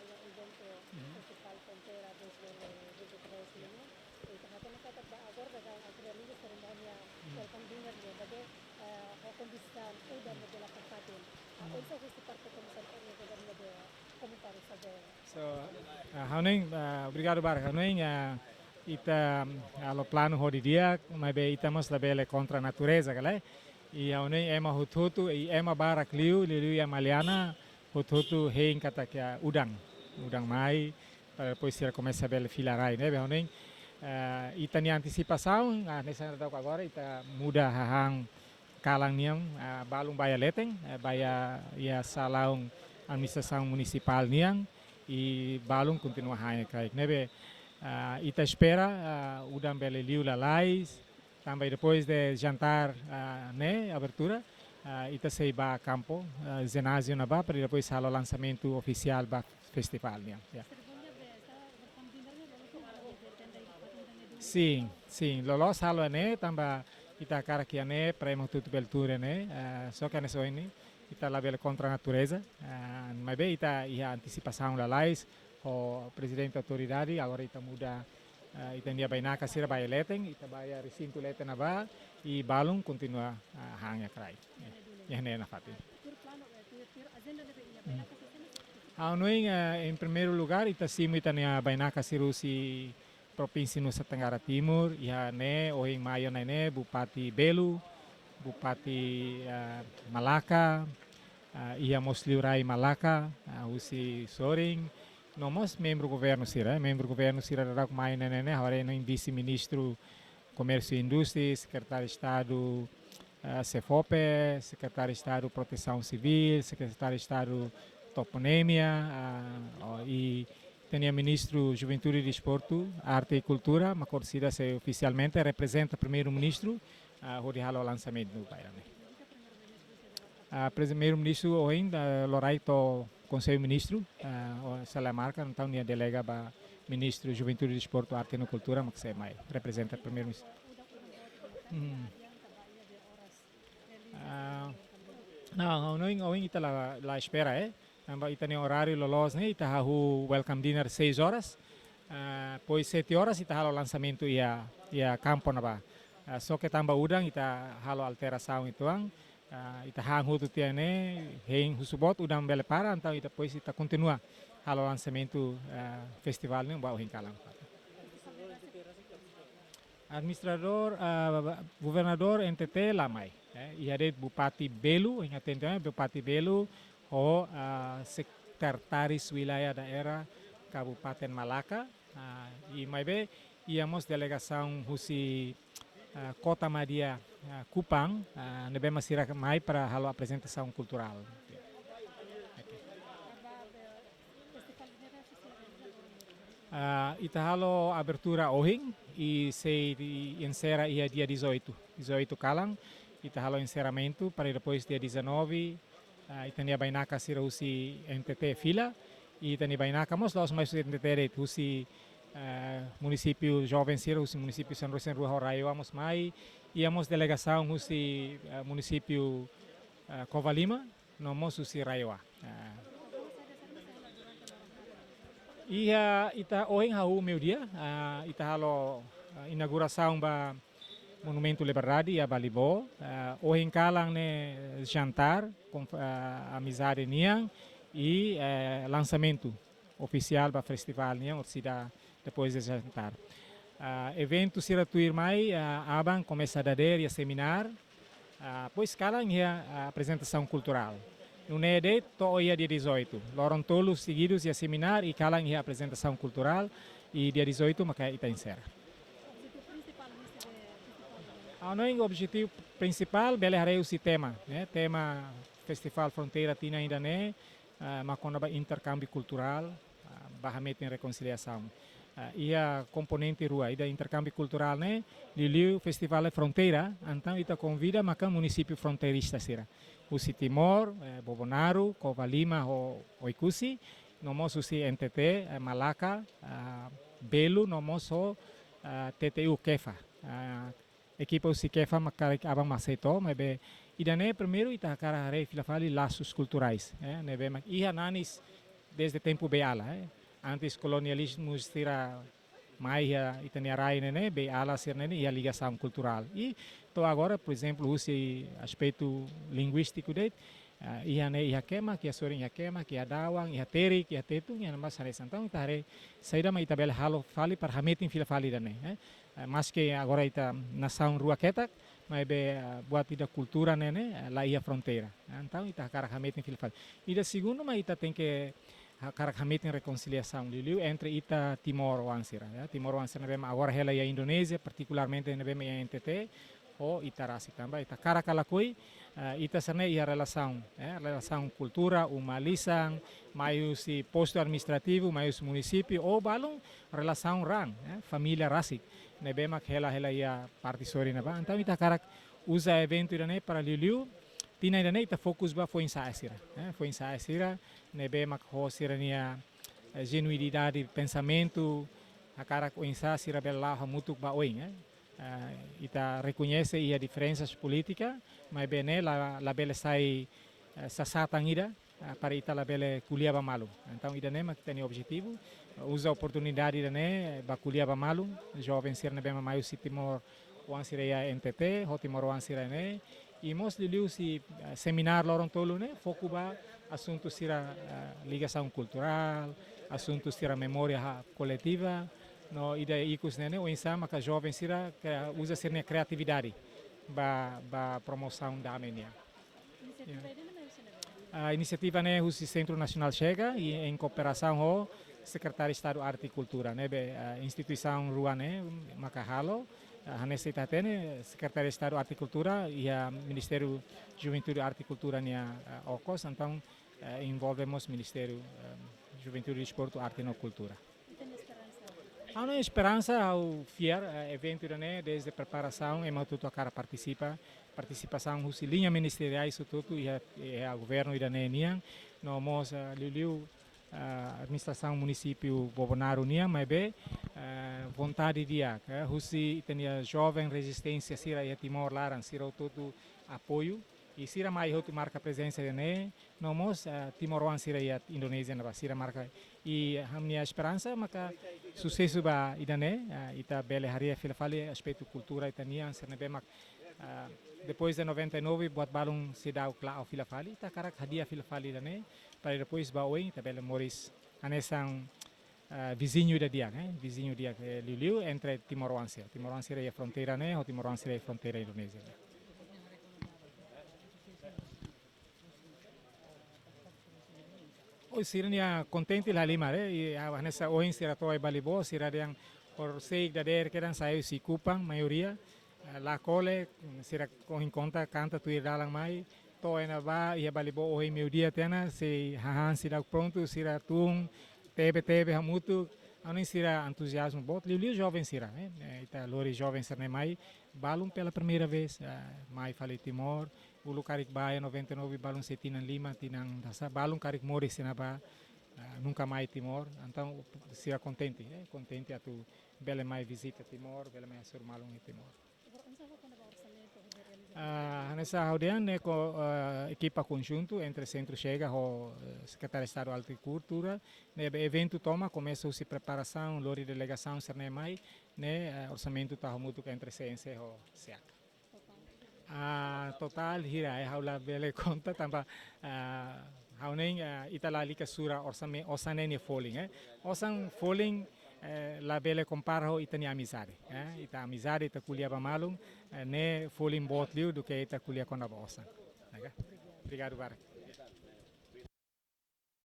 el evento Festival Frontera 2023 ini. Itu hanya kata agora da akhirnya cerimônia welcome dinner ne bade kondisikan udah medela kapatin. Also gusto parte como sa governo de comentário sobre. So, Hauning, obrigado bar Hauning. Ita alo plano ho di dia, mas be ita mos labele contra a natureza, galé. E Hauning ema hututu e ema barak liu ya maliana hututu hein kata kia udang mai para depois ser começa a bele filarai, né, Hauning. Ita ni antecipação, nessa data agora ita muda hahang kalang niang balung baya leteng, baya ia salaung administração municipal niang e balung continua hanya kaik nebe ita espera udam bele liu lalais também depois de jantar né abertura ita sei ba campo ginásio na ba para depois sala lançamento oficial ba festival niang yeah. Sim, lolos halo ne tamba ita cara que ne premo tudo beltura ne só que nessa ini ita label contra a natureza mas bem ita ia antecipação lá lais o presidente da autoridade agora ita muda ita dia baina kasira vai leteng ita vai recinto leteng na ba e balung continua hanya crai ya ne na fati Anuing em primeiro lugar ita simu ita ne baina kasirusi Provinsi Nusa Tenggara Timur, ya ne ohing mayo ne Bupati Belu, Bupati Malaka, ia Mosliurai Malaka, usi Soring, nomos membro governo sira darak mai ne hore no vice-ministro Comércio e Indústria, secretário de Estado Cefope, secretário de Estado Proteção Civil, secretário de Estado Toponemia e tinha ministro Juventude e Desporto, Arte e Cultura, mas conhecida se oficialmente representa o primeiro-ministro, onde há o lançamento do Bayern. Primeiro-ministro hoje, Loraito Conselho Ministro, Salamarca, então ele delega para ministro Juventude e Desporto, Arte e Cultura, mas que mais representa o primeiro-ministro. Não, hoje está lá espera, Ita ni horário lolos ni ita hahu welcome dinner 6 horas. Pois 7 horas ita halo lançamento ia campo na ba. So que tamba udang ita halo alteração ituang. Ita hang hutu tiane hein husubot udang bele para então ita pois ita continua halo lançamento festival ni ba hin kalang. Administrador governador NTT Lamai. Ia de Bupati Belu, ingat Bupati Belu o sekretaris wilayah daerah Kabupaten Malaka e mais bem íamos delegação husi Kota Madia Kupang nebe masira mai para halo apresentação cultural. Ita halo abertura ohing e se encerra dia 18 kalang ita halo encerramento para depois dia 19 itania bainaka sira usi NTT fila e itania bainaka mos los mais NTT usi município jovem sira usi município São Rosen Rua Horaio amos mai íamos delegação usi município Covalima no mos usi Raiwa ita ohing hau meu dia ita halo inauguração ba Monumento Liberdade a Balibo, ohing kalang ne jantar com amizade niang e lançamento oficial para festival niang orsida depois de jantar. Evento sira tuir mai abang começa a dar e a seminar, pois kalang a apresentação cultural. No nede to ia dia 18, loron tolos seguidos e seminar e kalang a apresentação cultural e dia 18 maka ita encerra. O objetivo principal é o tema, né? Tema Festival Fronteira Tina ainda né, mas quando intercâmbio cultural, barramento em reconciliação. E a componente rua, e da intercâmbio cultural né, Liliu Festival é Fronteira, então ita convida makan município fronteirista será. O Timor, Bobonaro, Covalima, Oikusi, nomos usi NTT, Malaka, Belu, nomos TTU Kefa. Equipa o Sikefa makarik abang maseto, mas be idane primeiro ita cara rei filafali laços culturais, né be mak iha nanis desde tempo beala. Antes colonialismo estira mais itaniarai né, beala ser né, e a ligação cultural. E então agora, por exemplo, esse aspecto linguístico dele, ia né ia queima, que a sorin ia queima, que a dawang, ia teri, que a tetung, ia mas hari santang tare saída mas itabel halo fali para hametin fila fali dane. Mas que agora ita nação rua ketak, mas be buat ida cultura né, lá ia fronteira. Então ita cara hametin fila fali. E da segundo, mas ita tem que karak hamitin reconciliação liliu entre ita Timor Wansira. Timor Wansira nebema agora ela e a Indonésia, particularmente nebema e a NTT, ou ita rasi também. Ita karak alakui, ita sana ia relação, relação cultura, umalisan, maius si posto administrativo, maius município, ou balong relação rang, família rasi. Nebema ela ia partisori neba. Então ita karak usa evento irane para liliu, tina irane ita fokus ba foi ensaio sira. Foi ensaio sira, nebe mak ho sirania genuidade de pensamento, a cara com ensaio sira bela mutuk ba oing. Ita reconhece a diferenças políticas, mas bem la bela sai sasatang ida para ita la bela kuliah ba malu. Então ida nema que tem objetivo, usa a oportunidade ida ne ba kuliah ba malu, jovem sira nebe maiu si Timor wan sira ya NTT, ho Timor wan sira ne. E mos liu si seminar lorong tolu ne foco ba assunto sira ligação cultural, assunto sira memória coletiva, no ida ikus nene o insama ka jovem sira usa sira criatividade ba promoção da amenia. A iniciativa né o Centro Nacional chega e em cooperação com Secretário de Estado de Arte e Cultura, né, a instituição rua né, Macahalo, a necessidade né, Secretário de Estado de Arte e Cultura e a Ministério de Juventude, Arte e Cultura né, OCOS, então envolvemos Ministério Juventude, Desporto, Arte e Cultura. Há uma esperança ao FIER, evento né, desde a preparação, e tudo a cara participação de linhas ministeriais, tudo e a governo iraniano, nós Liliu administração município Bobonaro niang mas be vontade dia husi tenia jovem resistência sira e Timor laran sira todo apoio e sira mai hotu marca presença ne nomos Timor wan sira e Indonésia na sira marca e a minha esperança maka sucesso ba idane ita bele haria filafali aspecto cultura itania sira be mak depois de 99 buat balung sidau kla au filafali ita karak hadia filafali dane para depois baoing tabela Moris anesang vizinho da dia, vizinho dia Liliu entre Timor Wansira. Timor Wansira é a fronteira né, ou Timor Wansira é a fronteira indonésia. Oi sirnya contente la lima e a nessa oin sira toy balibo sira yang por sei da der que dan saiu si kupang maioria la cole sira com conta canta tu ir dalang mai to ena ba ia balibo oi meu dia tena se hahan sira pronto sira tung tebe hamutu anin sira entusiasmo bot liu jovem sira ita lori jovem sira mai balum pela primeira vez mai falei Timor ulu karik baia 99 balum setinan lima tinang dasa balum karik mori sina ba nunca mais Timor então sira contente contente atu bela mai visita Timor bela mai sur malum em Timor. Nessa audiência né, com equipa conjunto entre Centro Chega e Secretário de Estado de Arte e Cultura, né, evento toma começa a preparação, lori delegação ser mai, né, orçamento tá muito entre CNC e SEAC. Total hira haula bele conta tamba hauning italali ka sura orçamento osanene falling osan falling la bele comparo itani amizade ita amizade ita kuliah ba malum ne falling bot liu do que ita kuliah com a bossa obrigado Bar